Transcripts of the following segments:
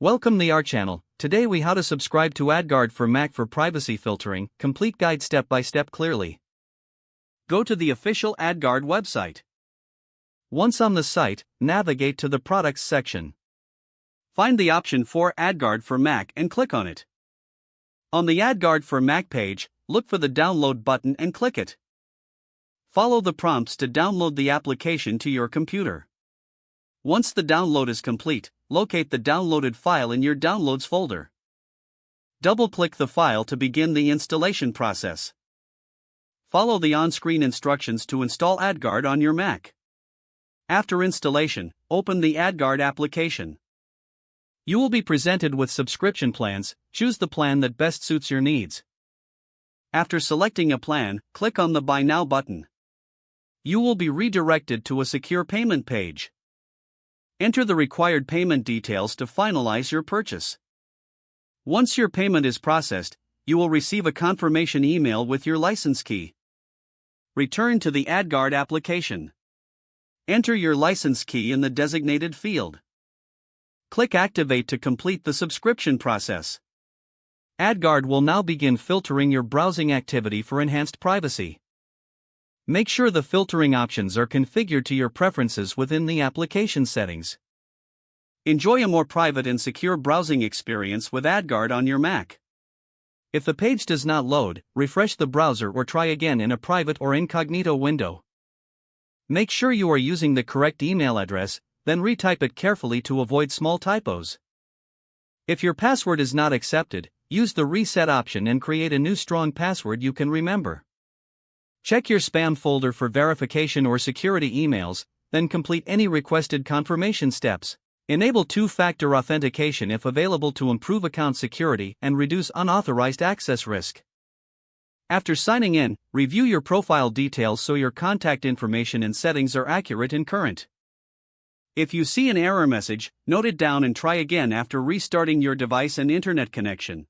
Welcome to our channel. Today we how to subscribe to AdGuard for Mac for privacy filtering, complete guide step by step clearly. Go to the official AdGuard website. Once on the site, navigate to the products section. Find the option for AdGuard for Mac and click on it. On the AdGuard for Mac page, look for the download button and click it. Follow the prompts to download the application to your computer. Once the download is complete, locate the downloaded file in your Downloads folder. Double-click the file to begin the installation process. Follow the on-screen instructions to install AdGuard on your Mac. After installation, open the AdGuard application. You will be presented with subscription plans. Choose the plan that best suits your needs. After selecting a plan, click on the Buy Now button. You will be redirected to a secure payment page. Enter the required payment details to finalize your purchase. Once your payment is processed, you will receive a confirmation email with your license key. Return to the AdGuard application. Enter your license key in the designated field. Click Activate to complete the subscription process. AdGuard will now begin filtering your browsing activity for enhanced privacy. Make sure the filtering options are configured to your preferences within the application settings. Enjoy a more private and secure browsing experience with AdGuard on your Mac. If the page does not load, refresh the browser or try again in a private or incognito window. Make sure you are using the correct email address, then retype it carefully to avoid small typos. If your password is not accepted, use the reset option and create a new strong password you can remember. Check your spam folder for verification or security emails, then complete any requested confirmation steps. Enable two-factor authentication if available to improve account security and reduce unauthorized access risk. After signing in, review your profile details so your contact information and settings are accurate and current. If you see an error message, note it down and try again after restarting your device and internet connection.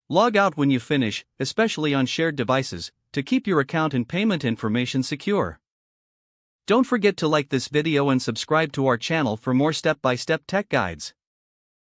Log out when you finish, especially on shared devices, to keep your account and payment information secure. Don't forget to like this video and subscribe to our channel for more step-by-step tech guides.